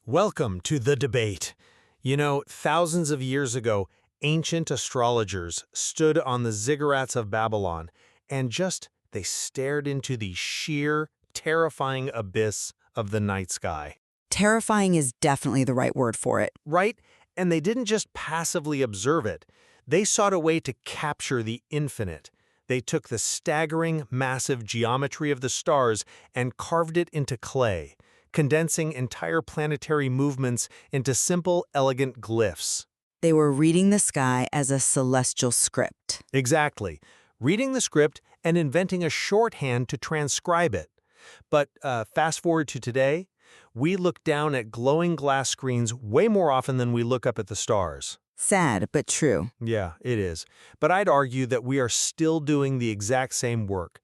Welcome to the debate. You know, thousands of years ago, ancient astrologers stood on the ziggurats of Babylon and they stared into the sheer, terrifying abyss of the night sky. Terrifying is definitely the right word for it. Right? And they didn't just passively observe it. They sought a way to capture the infinite. They took the staggering, massive geometry of the stars and carved it into clay, condensing entire planetary movements into simple, elegant glyphs. They were reading the sky as a celestial script. Exactly. Reading the script and inventing a shorthand to transcribe it. But fast forward to today, we look down at glowing glass screens way more often than we look up at the stars. Sad, but true. Yeah, it is. But I'd argue that we are still doing the exact same work.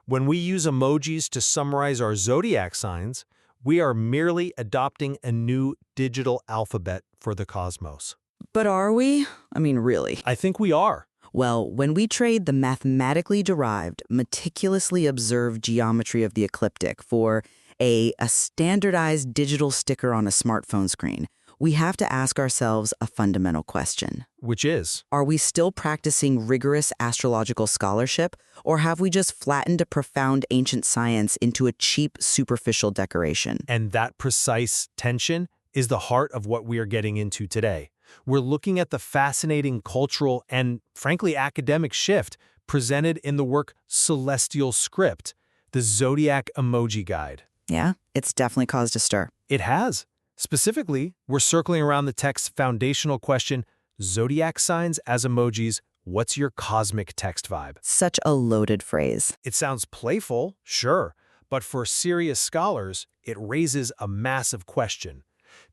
When we use emojis to summarize our zodiac signs, we are merely adopting a new digital alphabet for the cosmos. But are we? I mean, really? I think we are. Well, when we trade the mathematically derived, meticulously observed geometry of the ecliptic for a standardized digital sticker on a smartphone screen, we have to ask ourselves a fundamental question. Which is? Are we still practicing rigorous astrological scholarship, or have we just flattened a profound ancient science into a cheap, superficial decoration? And that precise tension is the heart of what we are getting into today. We're looking at the fascinating cultural and, frankly, academic shift presented in the work Celestial Script, the Zodiac Emoji Guide. Yeah, it's definitely caused a stir. It has. Specifically, we're circling around the text's foundational question, zodiac signs as emojis, what's your cosmic text vibe? Such a loaded phrase. It sounds playful, sure, but for serious scholars, it raises a massive question.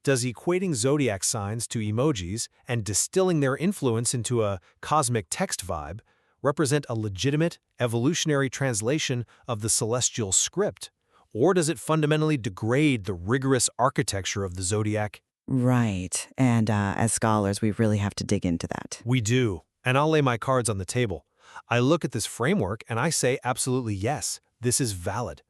Does equating zodiac signs to emojis and distilling their influence into a cosmic text vibe represent a legitimate, evolutionary translation of the celestial script? Or does it fundamentally degrade the rigorous architecture of the zodiac? Right. And as scholars, we really have to dig into that. We do. And I'll lay my cards on the table. I look at this framework and I say absolutely yes, this is valid.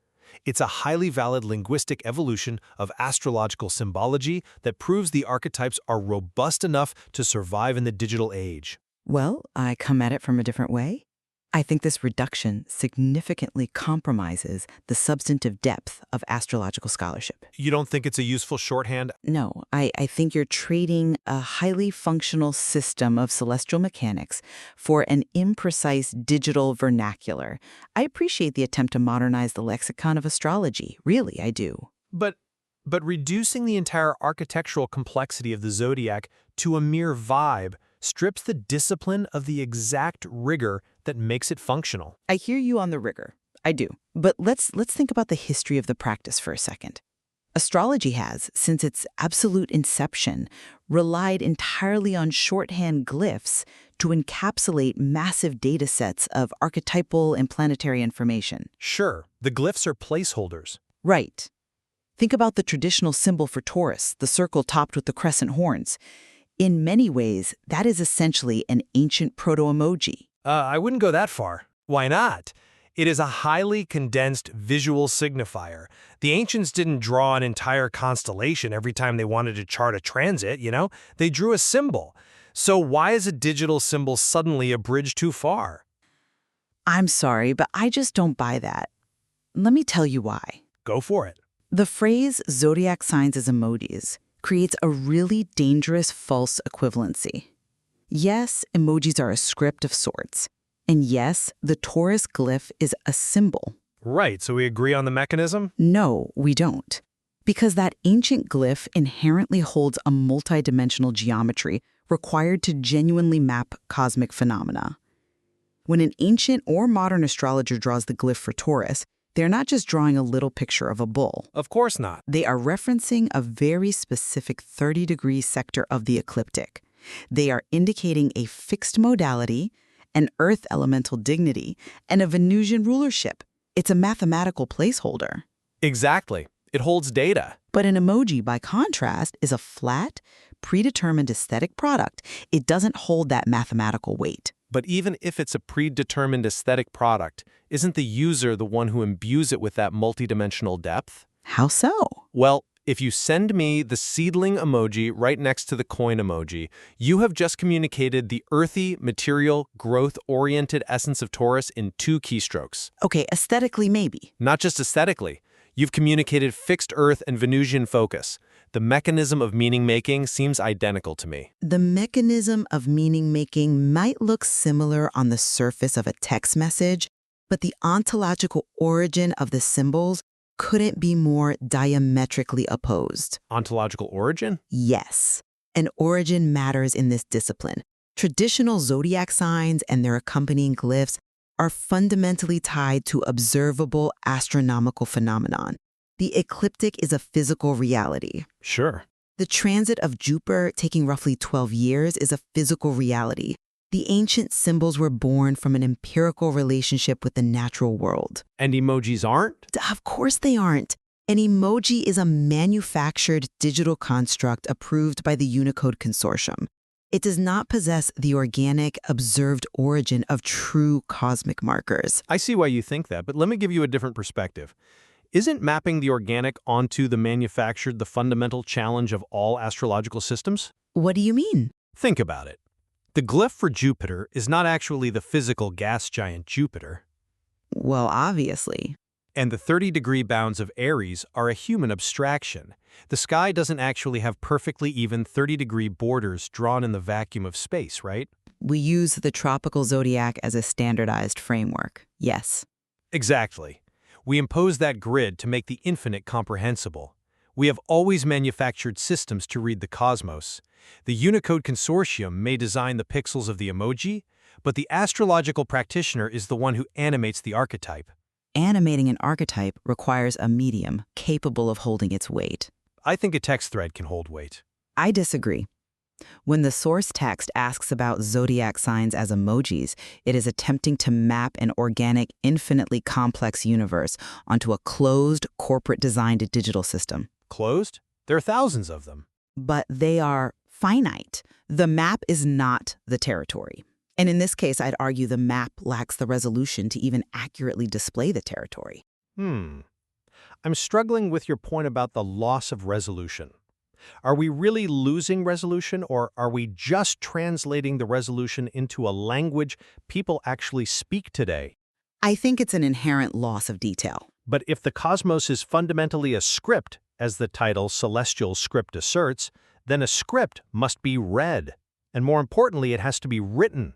It's a highly valid linguistic evolution of astrological symbology that proves the archetypes are robust enough to survive in the digital age. Well, I come at it from a different way. I think this reduction significantly compromises the substantive depth of astrological scholarship. You don't think it's a useful shorthand? No, I think you're trading a highly functional system of celestial mechanics for an imprecise digital vernacular. I appreciate the attempt to modernize the lexicon of astrology. Really, I do. But reducing the entire architectural complexity of the zodiac to a mere vibe strips the discipline of the exact rigor that makes it functional. I hear you on the rigor. I do. But let's think about the history of the practice for a second. Astrology has, since its absolute inception, relied entirely on shorthand glyphs to encapsulate massive data sets of archetypal and planetary information. Sure, the glyphs are placeholders. Right. Think about the traditional symbol for Taurus, the circle topped with the crescent horns. In many ways, that is essentially an ancient proto-emoji. I wouldn't go that far. Why not? It is a highly condensed visual signifier. The ancients didn't draw an entire constellation every time they wanted to chart a transit, you know? They drew a symbol. So why is a digital symbol suddenly a bridge too far? I'm sorry, but I just don't buy that. Let me tell you why. Go for it. The phrase zodiac signs as emojis creates a really dangerous false equivalency. Yes, emojis are a script of sorts. And yes, the Taurus glyph is a symbol. Right, so we agree on the mechanism? No, we don't. Because that ancient glyph inherently holds a multidimensional geometry required to genuinely map cosmic phenomena. When an ancient or modern astrologer draws the glyph for Taurus, they're not just drawing a little picture of a bull. Of course not. They are referencing a very specific 30-degree sector of the ecliptic. They are indicating a fixed modality, an Earth elemental dignity, and a Venusian rulership. It's a mathematical placeholder. Exactly. It holds data. But an emoji, by contrast, is a flat, predetermined aesthetic product. It doesn't hold that mathematical weight. But even if it's a predetermined aesthetic product, isn't the user the one who imbues it with that multidimensional depth? How so? Well, If you send me the seedling emoji right next to the coin emoji, you have just communicated the earthy, material, growth-oriented essence of Taurus in 2 keystrokes. Okay, aesthetically maybe. Not just aesthetically. You've communicated fixed Earth and Venusian focus. The mechanism of meaning-making seems identical to me. The mechanism of meaning-making might look similar on the surface of a text message, but the ontological origin of the symbols couldn't be more diametrically opposed. Ontological origin? Yes, an origin matters in this discipline. Traditional zodiac signs and their accompanying glyphs are fundamentally tied to observable astronomical phenomenon. The ecliptic is a physical reality. Sure. The transit of Jupiter, taking roughly 12 years, is a physical reality. The ancient symbols were born from an empirical relationship with the natural world. And emojis aren't? Of course they aren't. An emoji is a manufactured digital construct approved by the Unicode Consortium. It does not possess the organic, observed origin of true cosmic markers. I see why you think that, but let me give you a different perspective. Isn't mapping the organic onto the manufactured the fundamental challenge of all astrological systems? What do you mean? Think about it. The glyph for Jupiter is not actually the physical gas giant Jupiter. Well, obviously. And the 30-degree bounds of Aries are a human abstraction. The sky doesn't actually have perfectly even 30-degree borders drawn in the vacuum of space, right? We use the tropical zodiac as a standardized framework. Yes. Exactly. We impose that grid to make the infinite comprehensible. We have always manufactured systems to read the cosmos. The Unicode Consortium may design the pixels of the emoji, but the astrological practitioner is the one who animates the archetype. Animating an archetype requires a medium capable of holding its weight. I think a text thread can hold weight. I disagree. When the source text asks about zodiac signs as emojis, it is attempting to map an organic, infinitely complex universe onto a closed, corporate-designed digital system. Closed? There are thousands of them. But they are finite. The map is not the territory. And in this case, I'd argue the map lacks the resolution to even accurately display the territory. I'm struggling with your point about the loss of resolution. Are we really losing resolution, or are we just translating the resolution into a language people actually speak today? I think it's an inherent loss of detail. But if the cosmos is fundamentally a script, as the title Celestial Script asserts, then a script must be read. And more importantly, it has to be written.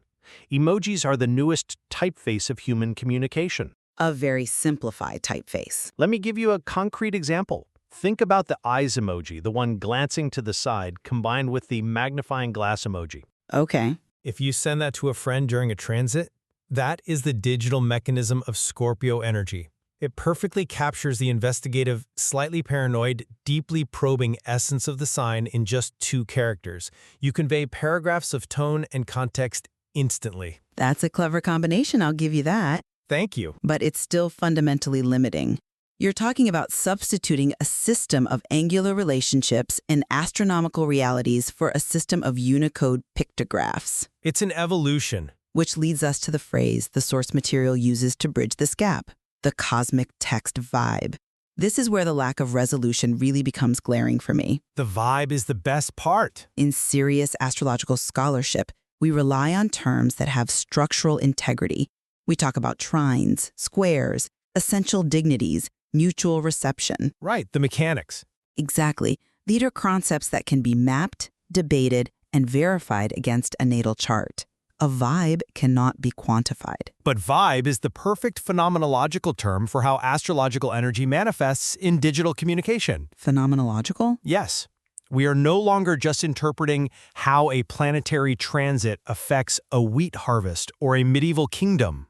Emojis are the newest typeface of human communication. A very simplified typeface. Let me give you a concrete example. Think about the eyes emoji, the one glancing to the side, combined with the magnifying glass emoji. Okay. If you send that to a friend during a transit, that is the digital mechanism of Scorpio energy. It perfectly captures the investigative, slightly paranoid, deeply probing essence of the sign in just 2 characters. You convey paragraphs of tone and context instantly. That's a clever combination, I'll give you that. Thank you. But it's still fundamentally limiting. You're talking about substituting a system of angular relationships and astronomical realities for a system of Unicode pictographs. It's an evolution. Which leads us to the phrase the source material uses to bridge this gap, the cosmic text vibe. This is where the lack of resolution really becomes glaring for me. The vibe is the best part. In serious astrological scholarship, we rely on terms that have structural integrity. We talk about trines, squares, essential dignities, mutual reception. Right, the mechanics. Exactly. These are concepts that can be mapped, debated, and verified against a natal chart. A vibe cannot be quantified. But vibe is the perfect phenomenological term for how astrological energy manifests in digital communication. Phenomenological? Yes. We are no longer just interpreting how a planetary transit affects a wheat harvest or a medieval kingdom.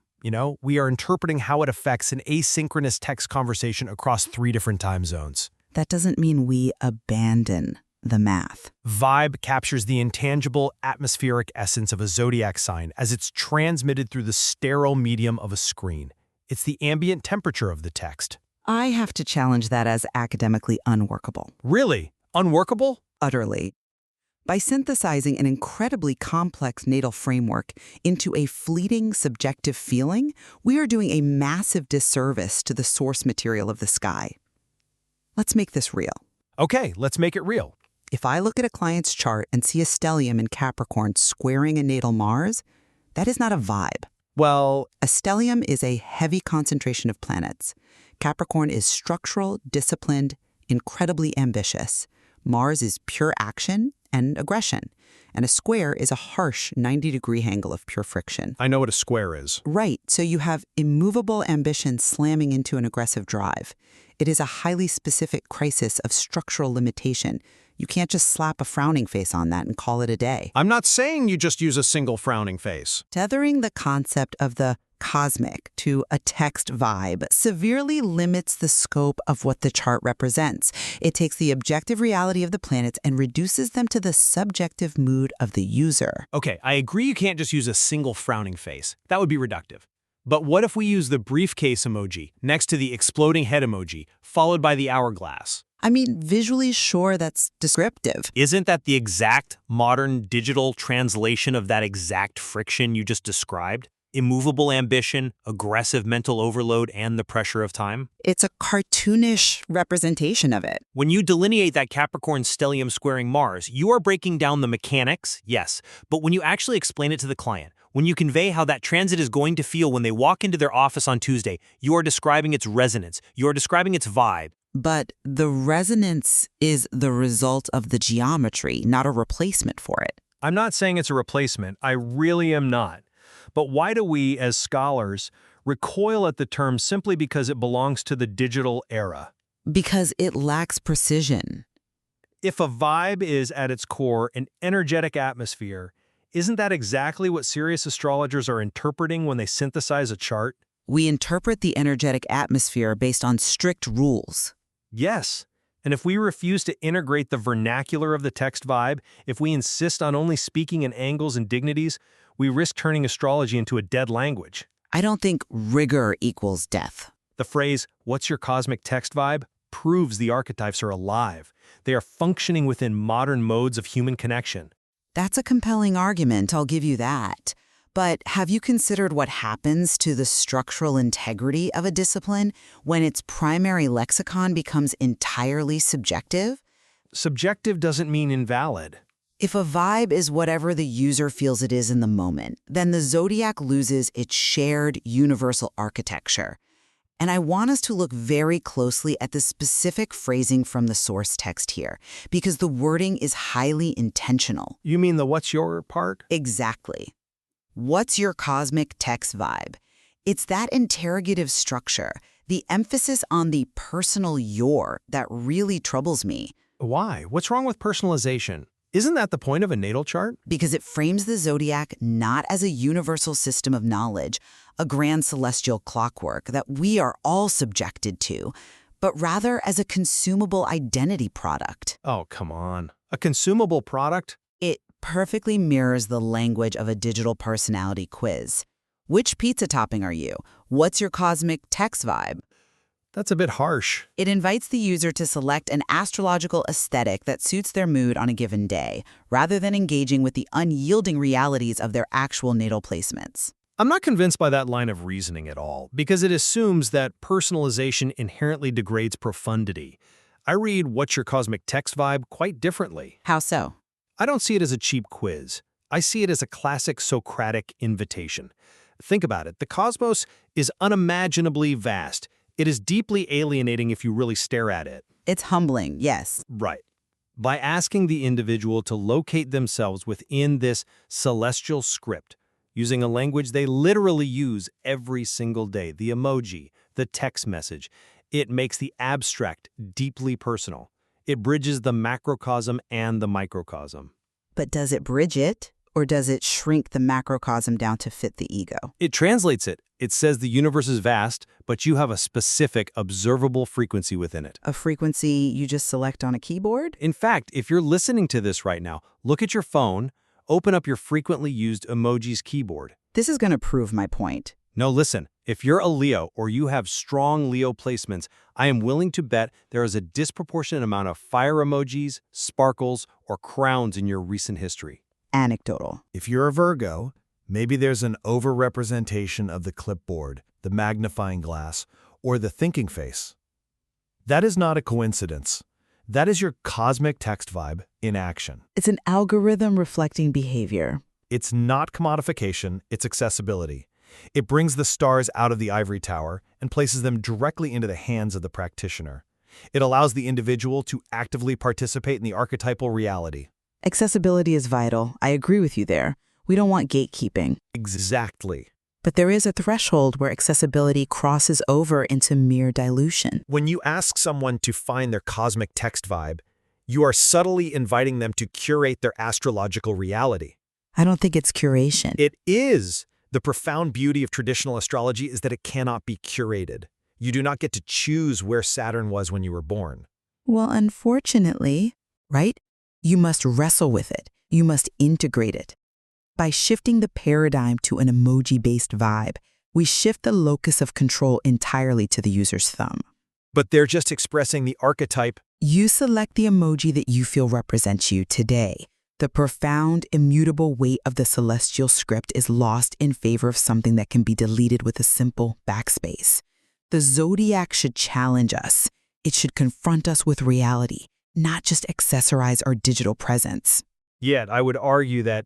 We are interpreting how it affects an asynchronous text conversation across 3 different time zones. That doesn't mean we abandon the math. Vibe captures the intangible, atmospheric essence of a zodiac sign as it's transmitted through the sterile medium of a screen. It's the ambient temperature of the text. I have to challenge that as academically unworkable. Really? Unworkable? Utterly. By synthesizing an incredibly complex natal framework into a fleeting subjective feeling, we are doing a massive disservice to the source material of the sky. Let's make this real. Okay, let's make it real. If I look at a client's chart and see a stellium in Capricorn squaring a natal Mars, that is not a vibe. Well, A stellium is a heavy concentration of planets. Capricorn is structural, disciplined, incredibly ambitious. Mars is pure action and aggression. And a square is a harsh 90-degree angle of pure friction. I know what a square is. Right, so you have immovable ambition slamming into an aggressive drive. It is a highly specific crisis of structural limitation. You can't just slap a frowning face on that and call it a day. I'm not saying you just use a single frowning face. Tethering the concept of the cosmic to a text vibe severely limits the scope of what the chart represents. It takes the objective reality of the planets and reduces them to the subjective mood of the user. Okay, I agree you can't just use a single frowning face. That would be reductive. But what if we use the briefcase emoji next to the exploding head emoji, followed by the hourglass? I mean, visually, sure, that's descriptive. Isn't that the exact modern digital translation of that exact friction you just described? Immovable ambition, aggressive mental overload, and the pressure of time? It's a cartoonish representation of it. When you delineate that Capricorn stellium squaring Mars, you are breaking down the mechanics, yes, but when you actually explain it to the client, when you convey how that transit is going to feel when they walk into their office on Tuesday, you are describing its resonance, you are describing its vibe. But the resonance is the result of the geometry, not a replacement for it. I'm not saying it's a replacement. I really am not. But why do we, as scholars, recoil at the term simply because it belongs to the digital era? Because it lacks precision. If a vibe is, at its core, an energetic atmosphere, isn't that exactly what serious astrologers are interpreting when they synthesize a chart? We interpret the energetic atmosphere based on strict rules. Yes. And if we refuse to integrate the vernacular of the text vibe, if we insist on only speaking in angles and dignities, we risk turning astrology into a dead language. I don't think rigor equals death. The phrase, "what's your cosmic text vibe?" proves the archetypes are alive. They are functioning within modern modes of human connection. That's a compelling argument, I'll give you that. But have you considered what happens to the structural integrity of a discipline when its primary lexicon becomes entirely subjective? Subjective doesn't mean invalid. If a vibe is whatever the user feels it is in the moment, then the Zodiac loses its shared universal architecture. And I want us to look very closely at the specific phrasing from the source text here, because the wording is highly intentional. You mean the "what's your" part? Exactly. What's your cosmic text vibe? It's that interrogative structure, the emphasis on the personal your, that really troubles me. Why? What's wrong with personalization? Isn't that the point of a natal chart? Because it frames the zodiac not as a universal system of knowledge, a grand celestial clockwork that we are all subjected to, but rather as a consumable identity product. Oh, come on. A consumable product? It perfectly mirrors the language of a digital personality quiz. Which pizza topping are you? What's your cosmic text vibe? That's a bit harsh. It invites the user to select an astrological aesthetic that suits their mood on a given day, rather than engaging with the unyielding realities of their actual natal placements. I'm not convinced by that line of reasoning at all, because it assumes that personalization inherently degrades profundity. I read "what's your cosmic text vibe" quite differently. How so? I don't see it as a cheap quiz. I see it as a classic Socratic invitation. Think about it. The cosmos is unimaginably vast. It is deeply alienating if you really stare at it. It's humbling, yes. Right. By asking the individual to locate themselves within this celestial script, using a language they literally use every single day, the emoji, the text message, it makes the abstract deeply personal. It bridges the macrocosm and the microcosm. But does it bridge it, or does it shrink the macrocosm down to fit the ego? It translates it. It says the universe is vast, but you have a specific, observable frequency within it. A frequency you just select on a keyboard? In fact, if you're listening to this right now, look at your phone, open up your frequently used emojis keyboard. This is going to prove my point. No, listen, if you're a Leo or you have strong Leo placements, I am willing to bet there is a disproportionate amount of fire emojis, sparkles, or crowns in your recent history. Anecdotal. If you're a Virgo, maybe there's an overrepresentation of the clipboard, the magnifying glass, or the thinking face. That is not a coincidence. That is your cosmic text vibe in action. It's an algorithm reflecting behavior. It's not commodification, it's accessibility. It brings the stars out of the ivory tower and places them directly into the hands of the practitioner. It allows the individual to actively participate in the archetypal reality. Accessibility is vital. I agree with you there. We don't want gatekeeping. Exactly. But there is a threshold where accessibility crosses over into mere dilution. When you ask someone to find their cosmic text vibe, you are subtly inviting them to curate their astrological reality. I don't think it's curation. It is. The profound beauty of traditional astrology is that it cannot be curated. You do not get to choose where Saturn was when you were born. Well, unfortunately, right? You must wrestle with it. You must integrate it. By shifting the paradigm to an emoji-based vibe, we shift the locus of control entirely to the user's thumb. But they're just expressing the archetype. You select the emoji that you feel represents you today. The profound, immutable weight of the celestial script is lost in favor of something that can be deleted with a simple backspace. The Zodiac should challenge us. It should confront us with reality, not just accessorize our digital presence. Yet, I would argue that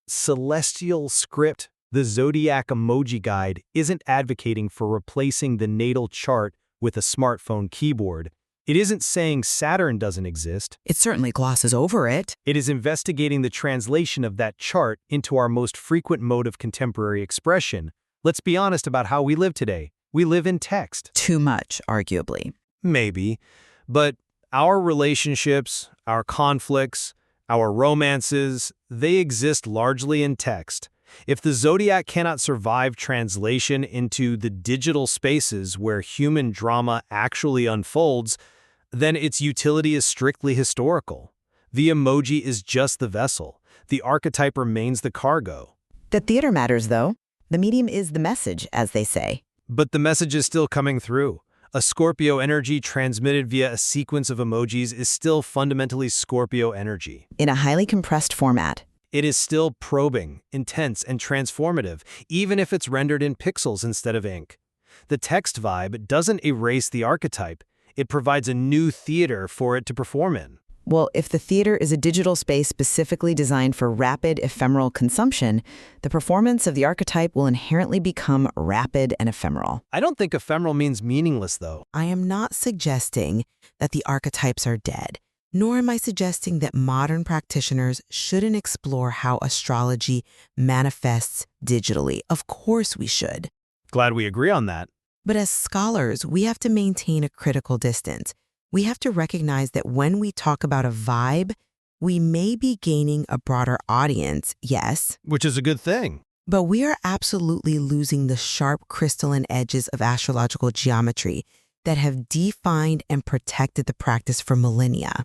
celestial script, the Zodiac emoji guide, isn't advocating for replacing the natal chart with a smartphone keyboard. It isn't saying Saturn doesn't exist. It certainly glosses over it. It is investigating the translation of that chart into our most frequent mode of contemporary expression. Let's be honest about how we live today. We live in text. Too much, arguably. Maybe. But our relationships, our conflicts, our romances, they exist largely in text. If the Zodiac cannot survive translation into the digital spaces where human drama actually unfolds, then its utility is strictly historical. The emoji is just the vessel. The archetype remains the cargo. The theater matters, though. The medium is the message, as they say. But the message is still coming through. A Scorpio energy transmitted via a sequence of emojis is still fundamentally Scorpio energy. In a highly compressed format. It is still probing, intense, and transformative, even if it's rendered in pixels instead of ink. The text vibe doesn't erase the archetype. It provides a new theater for it to perform in. Well, if the theater is a digital space specifically designed for rapid, ephemeral consumption, the performance of the archetype will inherently become rapid and ephemeral. I don't think ephemeral means meaningless, though. I am not suggesting that the archetypes are dead, nor am I suggesting that modern practitioners shouldn't explore how astrology manifests digitally. Of course we should. Glad we agree on that. But as scholars, we have to maintain a critical distance. We have to recognize that when we talk about a vibe, we may be gaining a broader audience, yes. Which is a good thing. But we are absolutely losing the sharp crystalline edges of astrological geometry that have defined and protected the practice for millennia.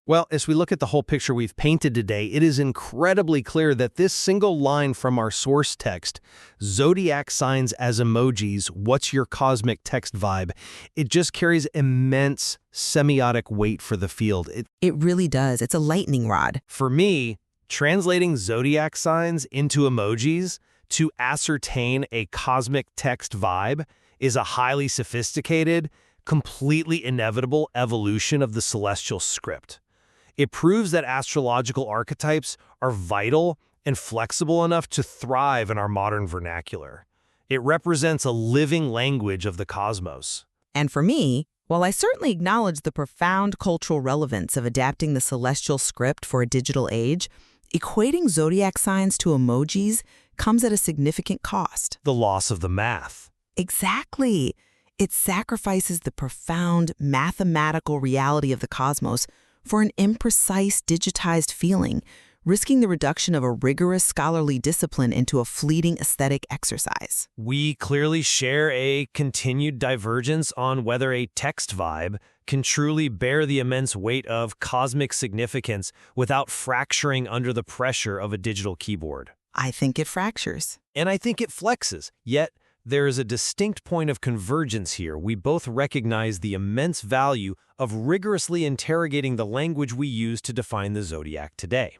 Well, as we look at the whole picture we've painted today, it is incredibly clear that this single line from our source text, Zodiac signs as emojis, what's your cosmic text vibe, it just carries immense semiotic weight for the field. It really does. It's a lightning rod. For me, translating Zodiac signs into emojis to ascertain a cosmic text vibe is a highly sophisticated, completely inevitable evolution of the celestial script. It proves that astrological archetypes are vital and flexible enough to thrive in our modern vernacular. It represents a living language of the cosmos. And for me, while I certainly acknowledge the profound cultural relevance of adapting the celestial script for a digital age, equating zodiac signs to emojis comes at a significant cost. The loss of the math. Exactly. It sacrifices the profound mathematical reality of the cosmos for an imprecise, digitized feeling, risking the reduction of a rigorous scholarly discipline into a fleeting aesthetic exercise. We clearly share a continued divergence on whether a text vibe can truly bear the immense weight of cosmic significance without fracturing under the pressure of a digital keyboard. I think it fractures. And I think it flexes, yet there is a distinct point of convergence here. We both recognize the immense value of rigorously interrogating the language we use to define the zodiac today.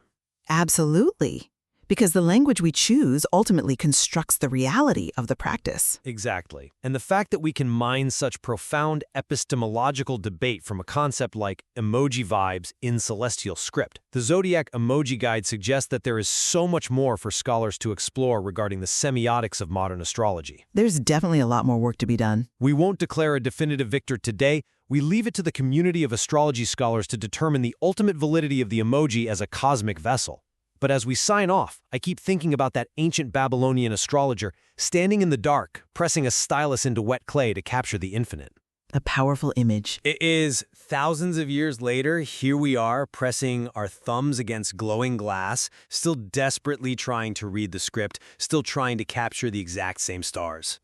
Absolutely. because the language we choose ultimately constructs the reality of the practice. Exactly. And the fact that we can mine such profound epistemological debate from a concept like emoji vibes in celestial script. The Zodiac Emoji Guide suggests that there is so much more for scholars to explore regarding the semiotics of modern astrology. There's definitely a lot more work to be done. We won't declare a definitive victor today. We leave it to the community of astrology scholars to determine the ultimate validity of the emoji as a cosmic vessel. But as we sign off, I keep thinking about that ancient Babylonian astrologer standing in the dark, pressing a stylus into wet clay to capture the infinite. A powerful image. It is thousands of years later, here we are pressing our thumbs against glowing glass, still desperately trying to read the script, still trying to capture the exact same stars.